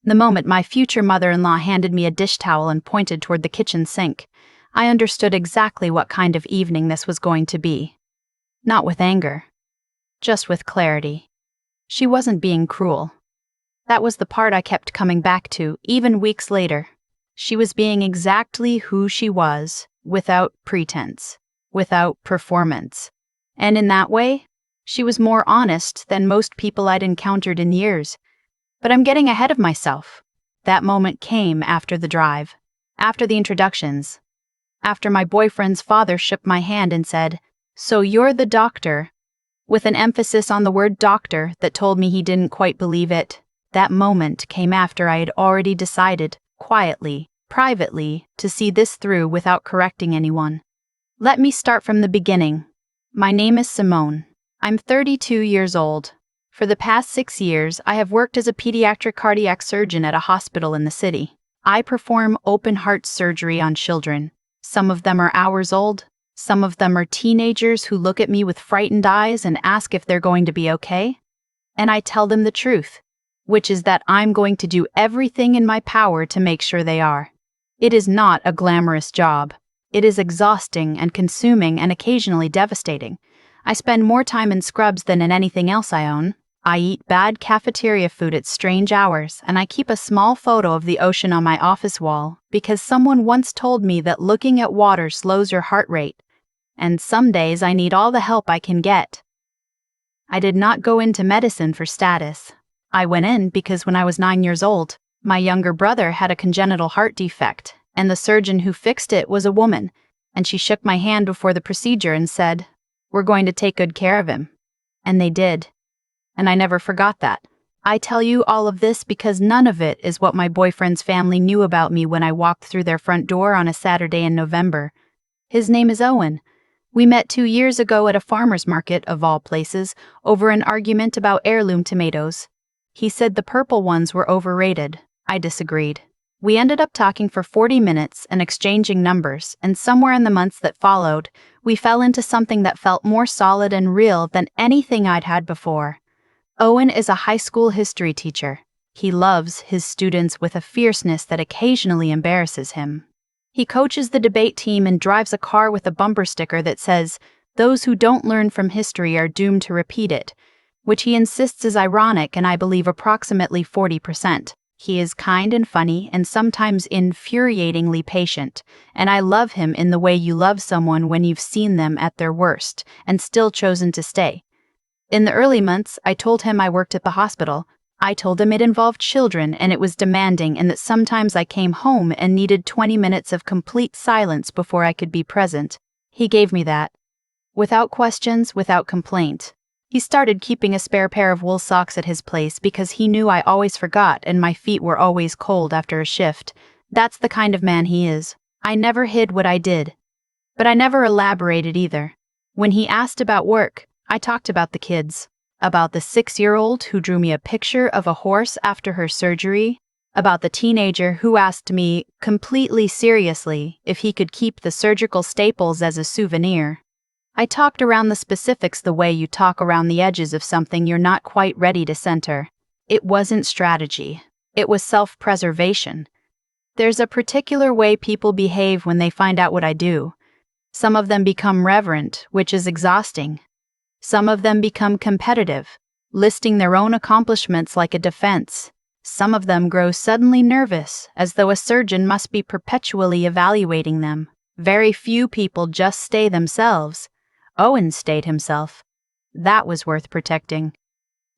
The moment my future mother-in-law handed me a dish towel and pointed toward the kitchen sink, I understood exactly what kind of evening this was going to be. Not with anger, just with clarity. She wasn't being cruel. That was the part I kept coming back to, even weeks later. She was being exactly who she was, without pretense, without performance. And in that way, she was more honest than most people I'd encountered in years. But I'm getting ahead of myself. That moment came after the drive, after the introductions, after my boyfriend's father shook my hand and said, "So you're the doctor," with an emphasis on the word doctor that told me he didn't quite believe it. That moment came after I had already decided, quietly, privately, to see this through without correcting anyone. Let me start from the beginning. My name is Simone. I'm 32 years old. For the past 6 years, I have worked as a pediatric cardiac surgeon at a hospital in the city. I perform open-heart surgery on children. Some of them are hours old. Some of them are teenagers who look at me with frightened eyes and ask if they're going to be okay. And I tell them the truth, which is that I'm going to do everything in my power to make sure they are. It is not a glamorous job. It is exhausting and consuming and occasionally devastating. I spend more time in scrubs than in anything else I own. I eat bad cafeteria food at strange hours, and I keep a small photo of the ocean on my office wall because someone once told me that looking at water slows your heart rate, and some days I need all the help I can get. I did not go into medicine for status. I went in because when I was 9 years old, my younger brother had a congenital heart defect, and the surgeon who fixed it was a woman, and she shook my hand before the procedure and said, "We're going to take good care of him." And they did. And I never forgot that. I tell you all of this because none of it is what my boyfriend's family knew about me when I walked through their front door on a Saturday in November. His name is Owen. We met 2 years ago at a farmer's market, of all places, over an argument about heirloom tomatoes. He said the purple ones were overrated. I disagreed. We ended up talking for 40 minutes and exchanging numbers, and somewhere in the months that followed, we fell into something that felt more solid and real than anything I'd had before. Owen is a high school history teacher. He loves his students with a fierceness that occasionally embarrasses him. He coaches the debate team and drives a car with a bumper sticker that says, "Those who don't learn from history are doomed to repeat it," which he insists is ironic and I believe approximately 40%. He is kind and funny and sometimes infuriatingly patient, and I love him in the way you love someone when you've seen them at their worst and still chosen to stay. In the early months, I told him I worked at the hospital. I told him it involved children and it was demanding and that sometimes I came home and needed 20 minutes of complete silence before I could be present. He gave me that. Without questions, without complaint. He started keeping a spare pair of wool socks at his place because he knew I always forgot and my feet were always cold after a shift. That's the kind of man he is. I never hid what I did. But I never elaborated either. When he asked about work, I talked about the kids, about the 6-year-old who drew me a picture of a horse after her surgery, about the teenager who asked me, completely seriously, if he could keep the surgical staples as a souvenir. I talked around the specifics the way you talk around the edges of something you're not quite ready to center. It wasn't strategy. It was self-preservation. There's a particular way people behave when they find out what I do. Some of them become reverent, which is exhausting. Some of them become competitive, listing their own accomplishments like a defense. Some of them grow suddenly nervous, as though a surgeon must be perpetually evaluating them. Very few people just stay themselves. Owen stayed himself. That was worth protecting.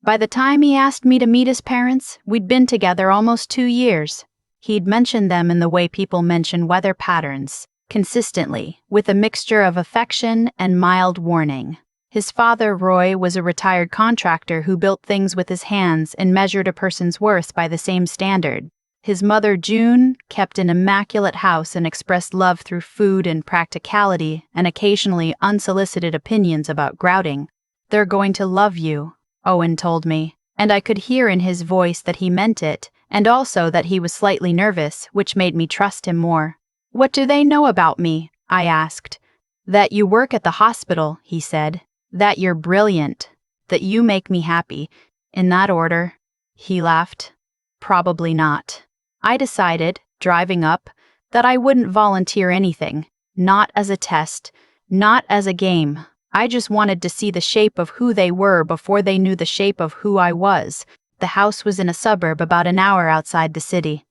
By the time he asked me to meet his parents, we'd been together almost 2 years. He'd mentioned them in the way people mention weather patterns, consistently, with a mixture of affection and mild warning. His father, Roy, was a retired contractor who built things with his hands and measured a person's worth by the same standard. His mother, June, kept an immaculate house and expressed love through food and practicality and occasionally unsolicited opinions about grouting. "They're going to love you," Owen told me, and I could hear in his voice that he meant it, and also that he was slightly nervous, which made me trust him more. "What do they know about me?" I asked. "That you work at the hospital," he said. "That you're brilliant. That you make me happy. In that order." He laughed. Probably not. I decided, driving up, that I wouldn't volunteer anything. Not as a test, not as a game. I just wanted to see the shape of who they were before they knew the shape of who I was. The house was in a suburb about an hour outside the city.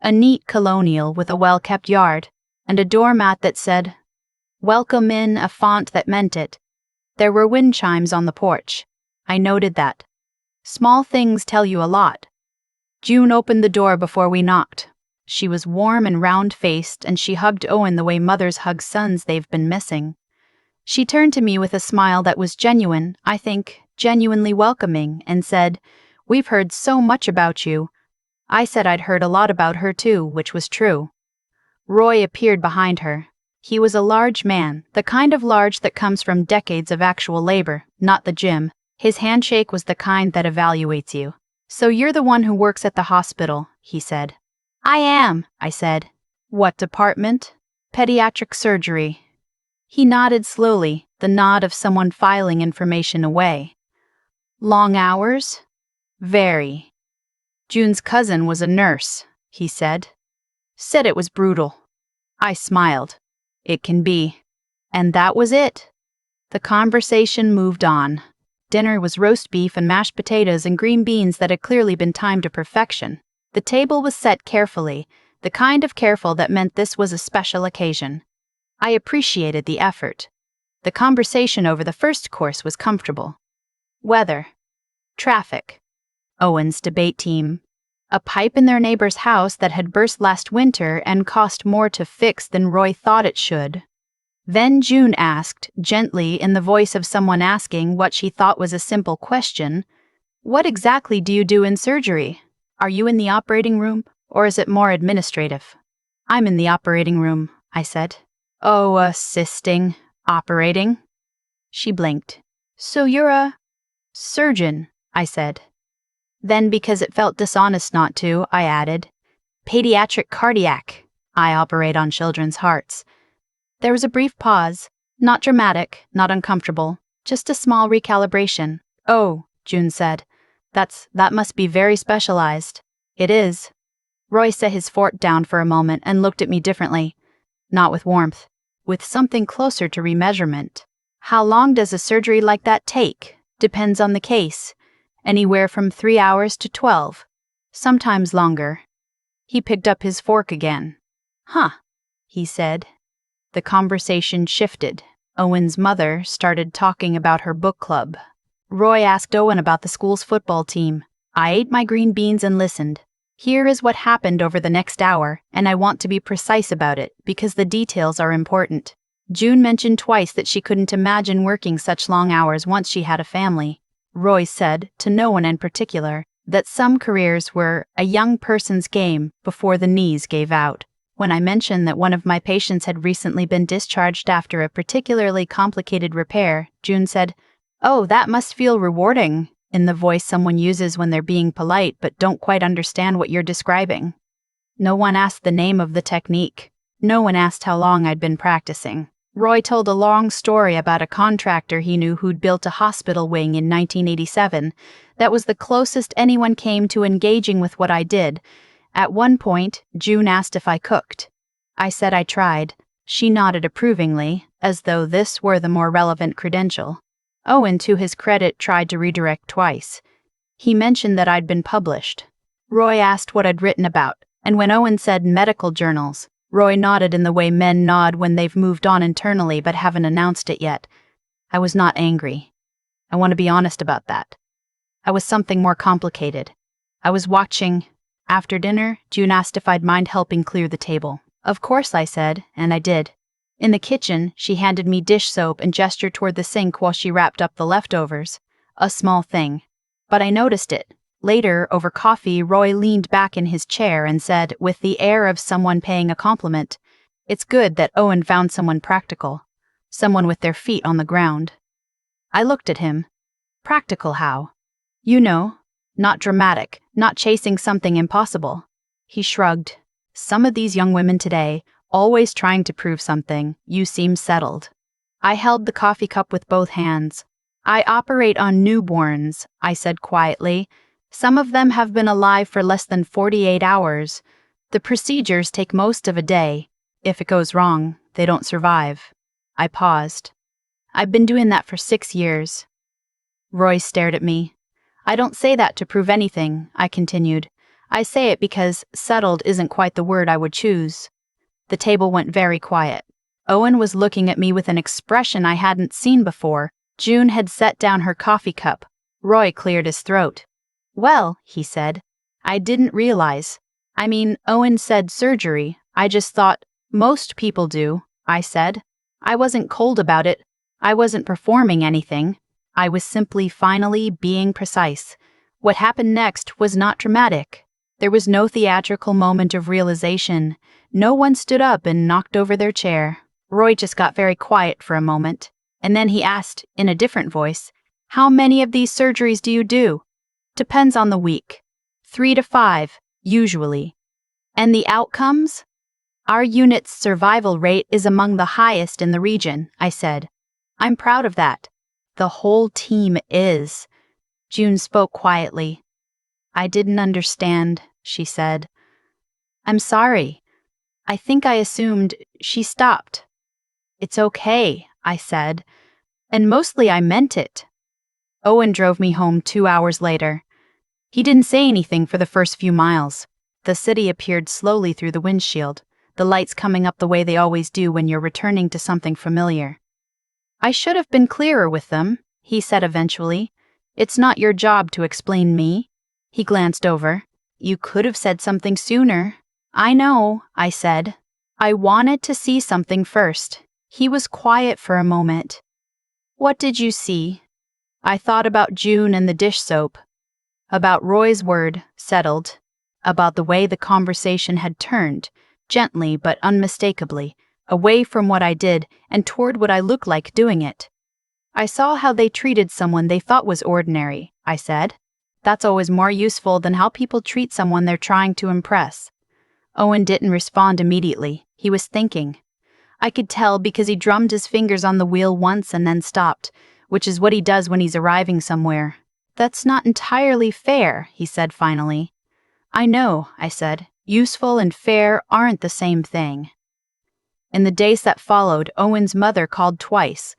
A neat colonial with a well-kept yard, and a doormat that said, "Welcome" in a font that meant it. There were wind chimes on the porch. I noted that. Small things tell you a lot. June opened the door before we knocked. She was warm and round-faced, and she hugged Owen the way mothers hug sons they've been missing. She turned to me with a smile that was genuine, I think, genuinely welcoming, and said, "We've heard so much about you." I said I'd heard a lot about her too, which was true. Roy appeared behind her. He was a large man, the kind of large that comes from decades of actual labor, not the gym. His handshake was the kind that evaluates you. "So you're the one who works at the hospital," he said. "I am," I said. "What department?" "Pediatric surgery." He nodded slowly, the nod of someone filing information away. "Long hours?" "Very." "June's cousin was a nurse," he said. "Said it was brutal." I smiled. "It can be." And that was it. The conversation moved on. Dinner was roast beef and mashed potatoes and green beans that had clearly been timed to perfection. The table was set carefully, the kind of careful that meant this was a special occasion. I appreciated the effort. The conversation over the first course was comfortable. Weather. Traffic. Owen's debate team. A pipe in their neighbor's house that had burst last winter and cost more to fix than Roy thought it should. Then June asked, gently in the voice of someone asking what she thought was a simple question, "What exactly do you do in surgery? Are you in the operating room, or is it more administrative?" "I'm in the operating room," I said. "Oh, assisting, operating?" She blinked. "So you're a surgeon," I said. Then, because it felt dishonest not to, I added, "Pediatric cardiac. I operate on children's hearts." There was a brief pause, not dramatic, not uncomfortable, just a small recalibration. "Oh," June said, that must be very specialized." "It is." Roy set his fork down for a moment and looked at me differently. Not with warmth, with something closer to remeasurement. "How long does a surgery like that take?" "Depends on the case. Anywhere from 3 hours to 12. Sometimes longer." He picked up his fork again. "Huh," he said. The conversation shifted. Owen's mother started talking about her book club. Roy asked Owen about the school's football team. I ate my green beans and listened. Here is what happened over the next hour, and I want to be precise about it because the details are important. June mentioned twice that she couldn't imagine working such long hours once she had a family. Roy said, to no one in particular, that some careers were a young person's game before the knees gave out. When I mentioned that one of my patients had recently been discharged after a particularly complicated repair, June said, "Oh, that must feel rewarding," in the voice someone uses when they're being polite but don't quite understand what you're describing. No one asked the name of the technique. No one asked how long I'd been practicing. Roy told a long story about a contractor he knew who'd built a hospital wing in 1987. That was the closest anyone came to engaging with what I did. At one point, June asked if I cooked. I said I tried. She nodded approvingly, as though this were the more relevant credential. Owen, to his credit, tried to redirect twice. He mentioned that I'd been published. Roy asked what I'd written about, and when Owen said medical journals, Roy nodded in the way men nod when they've moved on internally but haven't announced it yet. I was not angry. I want to be honest about that. I was something more complicated. I was watching. After dinner, June asked if I'd mind helping clear the table. Of course, I said, and I did. In the kitchen, she handed me dish soap and gestured toward the sink while she wrapped up the leftovers. A small thing. But I noticed it. Later, over coffee, Roy leaned back in his chair and said, with the air of someone paying a compliment, "It's good that Owen found someone practical. Someone with their feet on the ground." I looked at him. Practical how? You know, not dramatic, not chasing something impossible. He shrugged. Some of these young women today, always trying to prove something, you seem settled. I held the coffee cup with both hands. I operate on newborns, I said quietly. Some of them have been alive for less than 48 hours. The procedures take most of a day. If it goes wrong, they don't survive. I paused. I've been doing that for 6 years. Roy stared at me. I don't say that to prove anything, I continued. I say it because settled isn't quite the word I would choose. The table went very quiet. Owen was looking at me with an expression I hadn't seen before. June had set down her coffee cup. Roy cleared his throat. Well, he said, I didn't realize. I mean, Owen said surgery. I just thought, most people do, I said. I wasn't cold about it. I wasn't performing anything. I was simply finally being precise. What happened next was not dramatic. There was no theatrical moment of realization. No one stood up and knocked over their chair. Roy just got very quiet for a moment, and then he asked, in a different voice, How many of these surgeries do you do? Depends on the week. 3 to 5, usually. And the outcomes? Our unit's survival rate is among the highest in the region, I said. I'm proud of that. The whole team is. June spoke quietly. I didn't understand, she said. I'm sorry. I think I assumed. She stopped. It's okay, I said, and mostly I meant it. Owen drove me home 2 hours later. He didn't say anything for the first few miles. The city appeared slowly through the windshield, the lights coming up the way they always do when you're returning to something familiar. I should have been clearer with them, he said eventually. It's not your job to explain me. He glanced over. You could have said something sooner. I know, I said. I wanted to see something first. He was quiet for a moment. What did you see? I thought about June and the dish soap. About Roy's word, settled. About the way the conversation had turned, gently but unmistakably, away from what I did and toward what I looked like doing it. I saw how they treated someone they thought was ordinary, I said. That's always more useful than how people treat someone they're trying to impress. Owen didn't respond immediately. He was thinking. I could tell because he drummed his fingers on the wheel once and then stopped, which is what he does when he's arriving somewhere. That's not entirely fair, he said finally. I know, I said. Useful and fair aren't the same thing. In the days that followed, Owen's mother called twice.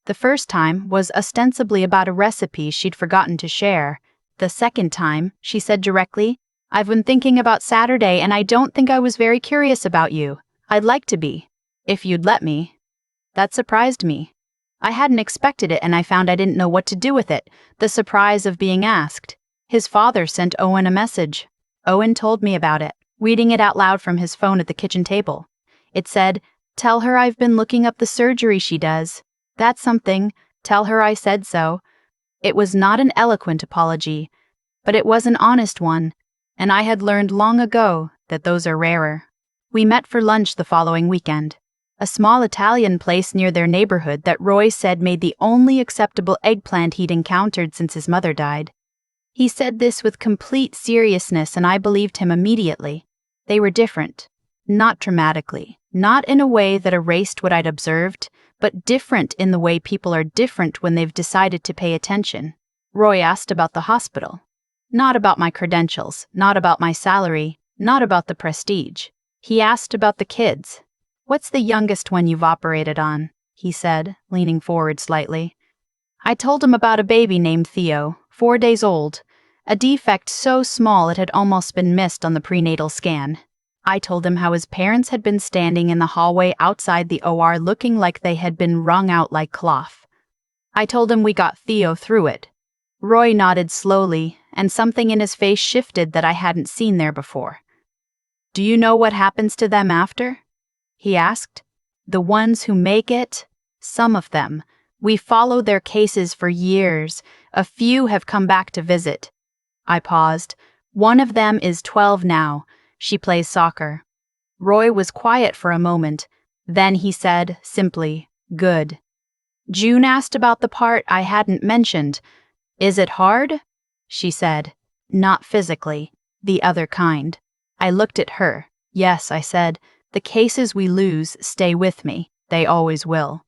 The first time was ostensibly about a recipe she'd forgotten to share. The second time, she said directly, I've been thinking about Saturday and I don't think I was very curious about you. I'd like to be. If you'd let me. That surprised me. I hadn't expected it and I found I didn't know what to do with it, the surprise of being asked. His father sent Owen a message. Owen told me about it, reading it out loud from his phone at the kitchen table. It said, Tell her I've been looking up the surgery she does. That's something. Tell her I said so. It was not an eloquent apology, but it was an honest one, and I had learned long ago that those are rarer. We met for lunch the following weekend. A small Italian place near their neighborhood that Roy said made the only acceptable eggplant he'd encountered since his mother died. He said this with complete seriousness and I believed him immediately. They were different. Not dramatically, not in a way that erased what I'd observed, but different in the way people are different when they've decided to pay attention. Roy asked about the hospital. Not about my credentials, not about my salary, not about the prestige. He asked about the kids. What's the youngest one you've operated on? He said, leaning forward slightly. I told him about a baby named Theo, 4 days old, a defect so small it had almost been missed on the prenatal scan. I told him how his parents had been standing in the hallway outside the OR looking like they had been wrung out like cloth. I told him we got Theo through it. Roy nodded slowly, and something in his face shifted that I hadn't seen there before. Do you know what happens to them after? He asked. The ones who make it? Some of them. We follow their cases for years. A few have come back to visit. I paused. One of them is 12 now. She plays soccer. Roy was quiet for a moment. Then he said, simply, Good. June asked about the part I hadn't mentioned. Is it hard? She said. Not physically. The other kind. I looked at her. Yes, I said. The cases we lose stay with me. They always will.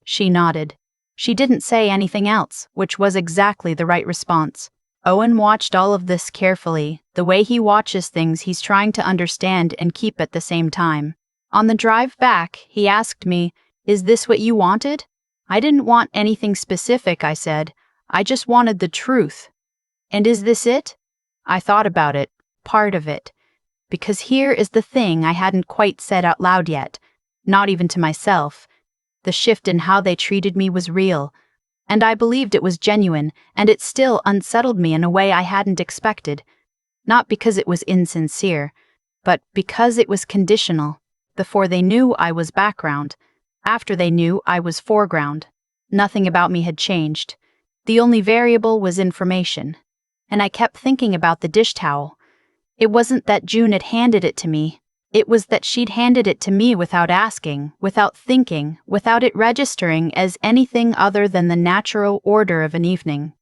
She nodded. She didn't say anything else, which was exactly the right response. Owen watched all of this carefully, the way he watches things he's trying to understand and keep at the same time. On the drive back, he asked me, "Is this what you wanted?" "I didn't want anything specific," I said. "I just wanted the truth." "And is this it?" I thought about it, part of it. Because here is the thing I hadn't quite said out loud yet, not even to myself. The shift in how they treated me was real, and I believed it was genuine, and it still unsettled me in a way I hadn't expected. Not because it was insincere, but because it was conditional. Before they knew, I was background. After they knew, I was foreground. Nothing about me had changed. The only variable was information. And I kept thinking about the dish towel. It wasn't that June had handed it to me. It was that she'd handed it to me without asking, without thinking, without it registering as anything other than the natural order of an evening.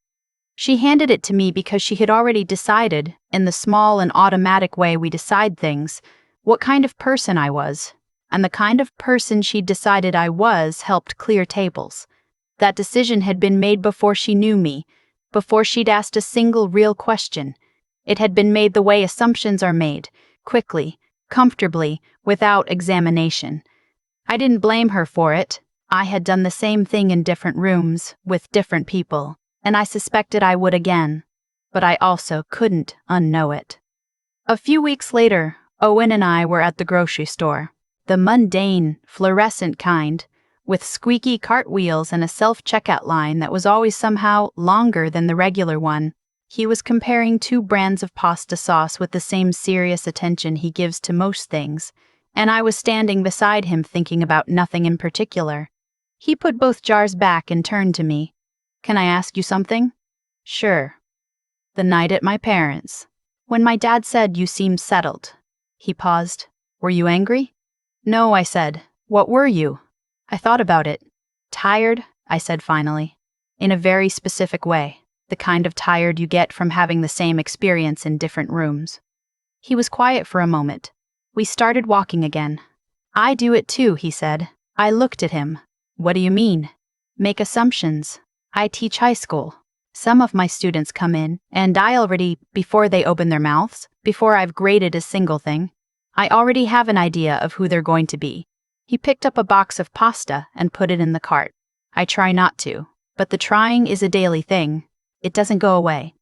She handed it to me because she had already decided, in the small and automatic way we decide things, what kind of person I was. And the kind of person she'd decided I was helped clear tables. That decision had been made before she knew me, before she'd asked a single real question. It had been made the way assumptions are made, quickly, comfortably, without examination. I didn't blame her for it. I had done the same thing in different rooms, with different people, and I suspected I would again. But I also couldn't unknow it. A few weeks later, Owen and I were at the grocery store. The mundane, fluorescent kind, with squeaky cartwheels and a self-checkout line that was always somehow longer than the regular one. He was comparing two brands of pasta sauce with the same serious attention he gives to most things, and I was standing beside him thinking about nothing in particular. He put both jars back and turned to me. "Can I ask you something?" "Sure." "The night at my parents', when my dad said you seemed settled." He paused. "Were you angry?" "No," I said. "What were you?" I thought about it. "Tired," I said finally, in a very specific way. The kind of tired you get from having the same experience in different rooms. He was quiet for a moment. We started walking again. "I do it too," he said. I looked at him. "What do you mean?" "Make assumptions. I teach high school. Some of my students come in, and I already, before they open their mouths, before I've graded a single thing, I already have an idea of who they're going to be." He picked up a box of pasta and put it in the cart. "I try not to, but the trying is a daily thing. It doesn't go away."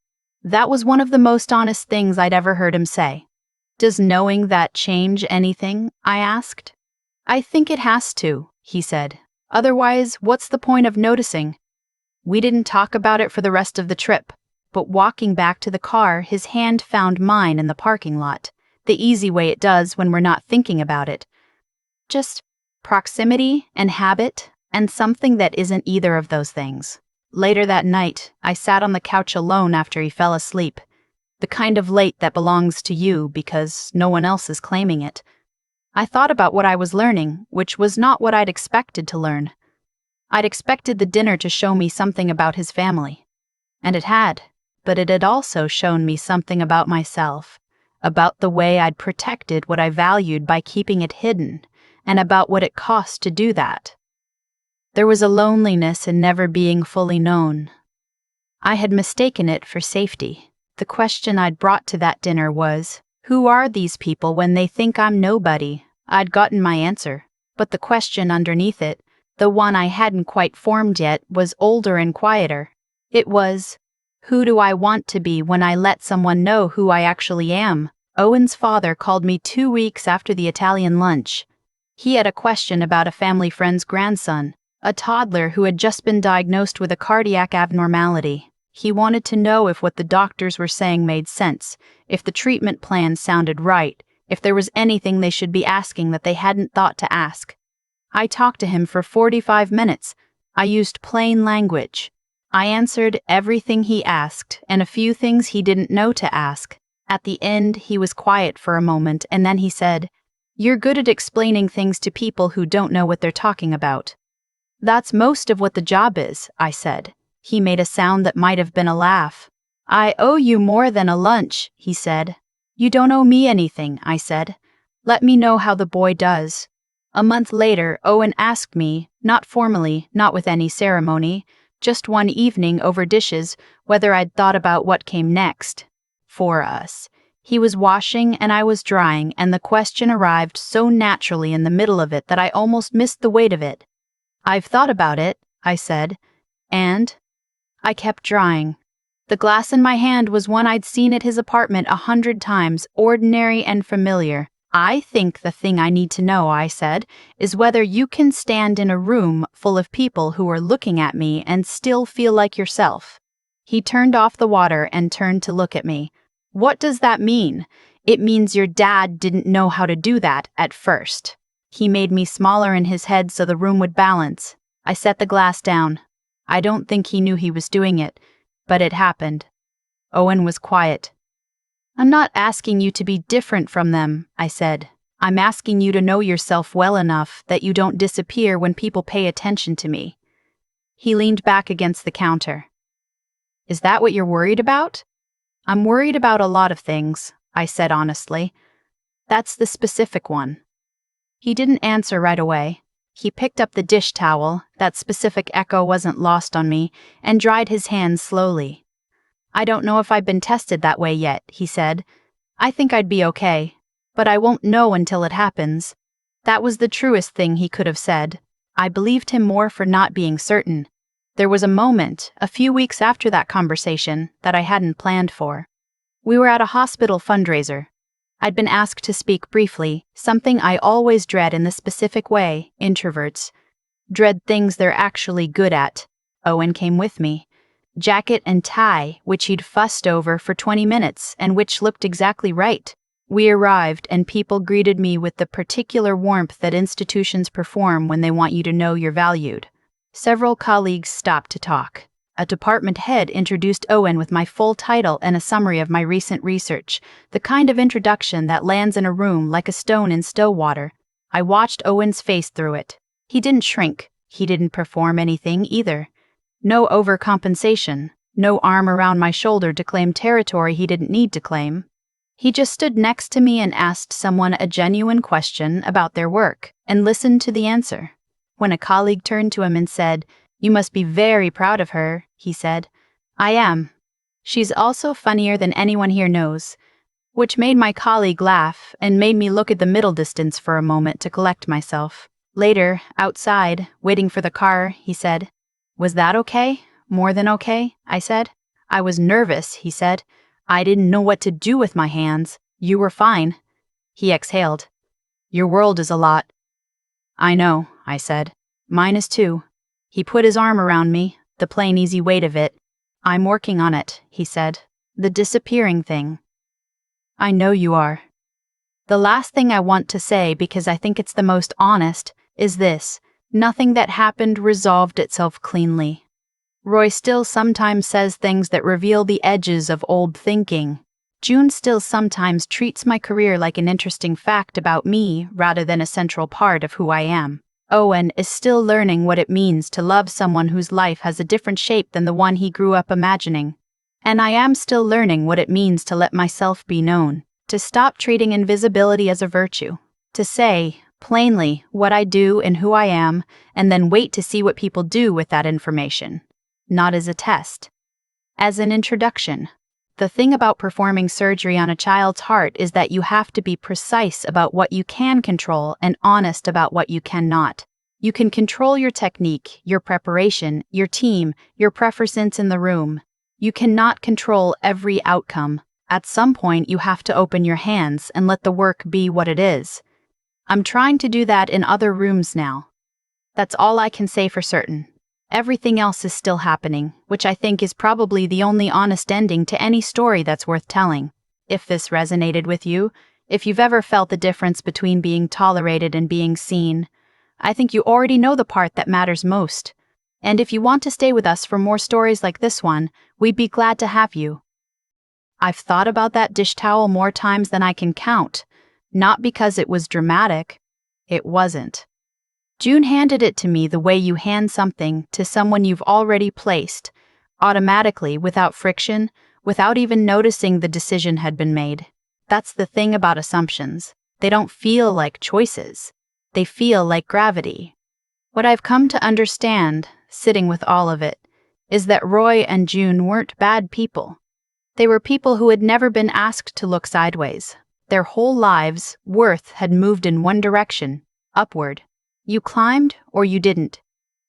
That was one of the most honest things I'd ever heard him say. "Does knowing that change anything?" I asked. "I think it has to," he said. "Otherwise, what's the point of noticing?" We didn't talk about it for the rest of the trip, but walking back to the car, his hand found mine in the parking lot, the easy way it does when we're not thinking about it. Just proximity and habit, and something that isn't either of those things. Later that night, I sat on the couch alone after he fell asleep. The kind of late that belongs to you because no one else is claiming it. I thought about what I was learning, which was not what I'd expected to learn. I'd expected the dinner to show me something about his family. And it had, but it had also shown me something about myself, about the way I'd protected what I valued by keeping it hidden, and about what it cost to do that. There was a loneliness in never being fully known. I had mistaken it for safety. The question I'd brought to that dinner was, who are these people when they think I'm nobody? I'd gotten my answer, but the question underneath it, the one I hadn't quite formed yet, was older and quieter. It was, who do I want to be when I let someone know who I actually am? Owen's father called me 2 weeks after the Italian lunch. He had a question about a family friend's grandson, a toddler who had just been diagnosed with a cardiac abnormality. He wanted to know if what the doctors were saying made sense, if the treatment plan sounded right, if there was anything they should be asking that they hadn't thought to ask. I talked to him for 45 minutes. I used plain language. I answered everything he asked and a few things he didn't know to ask. At the end, he was quiet for a moment and then he said, "You're good at explaining things to people who don't know what they're talking about." "That's most of what the job is," I said. He made a sound that might have been a laugh. "I owe you more than a lunch," he said. "You don't owe me anything," I said. "Let me know how the boy does." A month later, Owen asked me, not formally, not with any ceremony, Just one evening over dishes, whether I'd thought about what came next. For us. He was washing and I was drying, and the question arrived so naturally in the middle of it that I almost missed the weight of it. "I've thought about it," I said. And I kept drying. The glass in my hand was one I'd seen at his apartment 100 times, ordinary and familiar. "I think the thing I need to know," I said, "is whether you can stand in a room full of people who are looking at me and still feel like yourself." He turned off the water and turned to look at me. "What does that mean?" "It means your dad didn't know how to do that at first." He made me smaller in his head so the room would balance. I set the glass down. I don't think he knew he was doing it, but it happened. Owen was quiet. "I'm not asking you to be different from them," I said. "I'm asking you to know yourself well enough that you don't disappear when people pay attention to me." He leaned back against the counter. "Is that what you're worried about?" "I'm worried about a lot of things," I said honestly. "That's the specific one." He didn't answer right away. He picked up the dish towel, that specific echo wasn't lost on me, and dried his hands slowly. "I don't know if I've been tested that way yet," he said. "I think I'd be okay, but I won't know until it happens." That was the truest thing he could have said. I believed him more for not being certain. There was a moment, a few weeks after that conversation, that I hadn't planned for. We were at a hospital fundraiser. I'd been asked to speak briefly, something I always dread in the specific way introverts dread things they're actually good at. Owen came with me. Jacket and tie, which he'd fussed over for 20 minutes and which looked exactly right. We arrived and people greeted me with the particular warmth that institutions perform when they want you to know you're valued. Several colleagues stopped to talk. A department head introduced Owen with my full title and a summary of my recent research, the kind of introduction that lands in a room like a stone in still water. I watched Owen's face through it. He didn't shrink. He didn't perform anything either. No overcompensation, no arm around my shoulder to claim territory he didn't need to claim. He just stood next to me and asked someone a genuine question about their work, and listened to the answer. When a colleague turned to him and said, "You must be very proud of her," he said, "I am. She's also funnier than anyone here knows," which made my colleague laugh and made me look at the middle distance for a moment to collect myself. Later, outside, waiting for the car, he said, "Was that okay? More than okay?" I said. "I was nervous," he said. "I didn't know what to do with my hands. You were fine." He exhaled. "Your world is a lot." "I know," I said. "Mine is too." He put his arm around me, the plain easy weight of it. "I'm working on it," he said. "The disappearing thing." "I know you are." The last thing I want to say, because I think it's the most honest, is this: nothing that happened resolved itself cleanly. Roy still sometimes says things that reveal the edges of old thinking. June still sometimes treats my career like an interesting fact about me rather than a central part of who I am. Owen is still learning what it means to love someone whose life has a different shape than the one he grew up imagining. And I am still learning what it means to let myself be known, to stop treating invisibility as a virtue, to say, plainly, what I do and who I am, and then wait to see what people do with that information. Not as a test. As an introduction. The thing about performing surgery on a child's heart is that you have to be precise about what you can control and honest about what you cannot. You can control your technique, your preparation, your team, your preference in the room. You cannot control every outcome. At some point, you have to open your hands and let the work be what it is. I'm trying to do that in other rooms now. That's all I can say for certain. Everything else is still happening, which I think is probably the only honest ending to any story that's worth telling. If this resonated with you, if you've ever felt the difference between being tolerated and being seen, I think you already know the part that matters most. And if you want to stay with us for more stories like this one, we'd be glad to have you. I've thought about that dish towel more times than I can count, not because it was dramatic. It wasn't. June handed it to me the way you hand something to someone you've already placed, automatically, without friction, without even noticing the decision had been made. That's the thing about assumptions. They don't feel like choices. They feel like gravity. What I've come to understand, sitting with all of it, is that Roy and June weren't bad people. They were people who had never been asked to look sideways. Their whole lives' worth had moved in one direction, upward. You climbed or you didn't.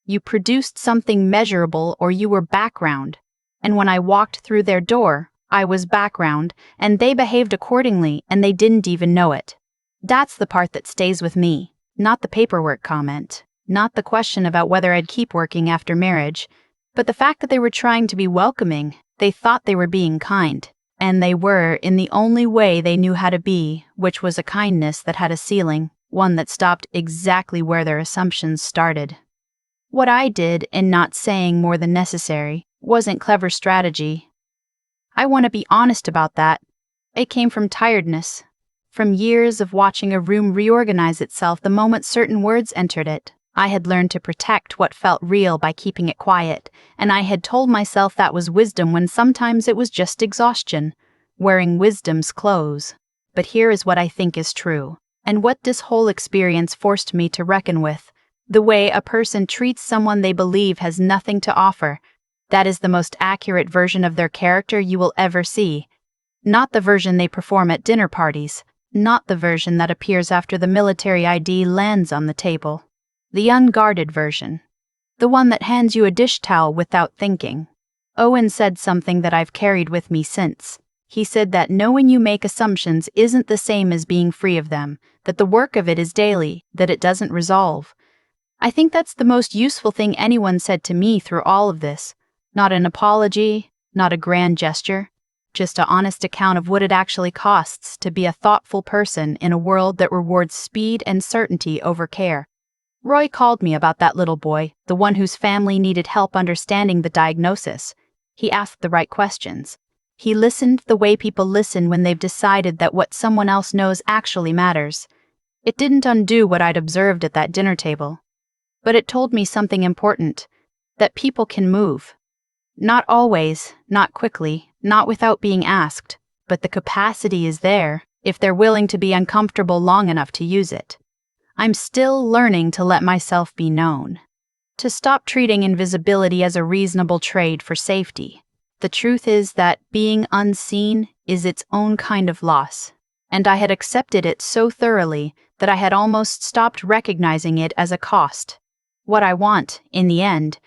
You produced something measurable or you were background. And when I walked through their door, I was background, and they behaved accordingly, and they didn't even know it. That's the part that stays with me, not the paperwork comment, not the question about whether I'd keep working after marriage, but the fact that they were trying to be welcoming. They thought they were being kind, and they were in the only way they knew how to be, which was a kindness that had a ceiling, one that stopped exactly where their assumptions started. What I did in not saying more than necessary wasn't clever strategy. I want to be honest about that. It came from tiredness, from years of watching a room reorganize itself the moment certain words entered it. I had learned to protect what felt real by keeping it quiet, and I had told myself that was wisdom when sometimes it was just exhaustion, wearing wisdom's clothes. But here is what I think is true, and what this whole experience forced me to reckon with. The way a person treats someone they believe has nothing to offer. That is the most accurate version of their character you will ever see. Not the version they perform at dinner parties, not the version that appears after the military ID lands on the table. The unguarded version. The one that hands you a dish towel without thinking. Owen said something that I've carried with me since. He said that knowing you make assumptions isn't the same as being free of them, that the work of it is daily, that it doesn't resolve. I think that's the most useful thing anyone said to me through all of this. Not an apology, not a grand gesture, just an honest account of what it actually costs to be a thoughtful person in a world that rewards speed and certainty over care. Roy called me about that little boy, the one whose family needed help understanding the diagnosis. He asked the right questions. He listened the way people listen when they've decided that what someone else knows actually matters. It didn't undo what I'd observed at that dinner table. But it told me something important, that people can move. Not always, not quickly, not without being asked, but the capacity is there if they're willing to be uncomfortable long enough to use it. I'm still learning to let myself be known. To stop treating invisibility as a reasonable trade for safety. The truth is that being unseen is its own kind of loss, and I had accepted it so thoroughly that I had almost stopped recognizing it as a cost. What I want, in the end,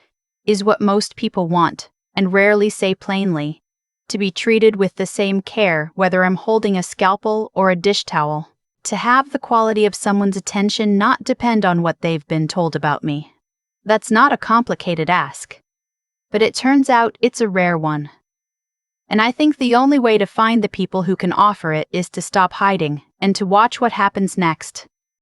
is what most people want, and rarely say plainly, to be treated with the same care whether I'm holding a scalpel or a dish towel. To have the quality of someone's attention not depend on what they've been told about me. That's not a complicated ask. But it turns out it's a rare one. And I think the only way to find the people who can offer it is to stop hiding and to watch what happens next.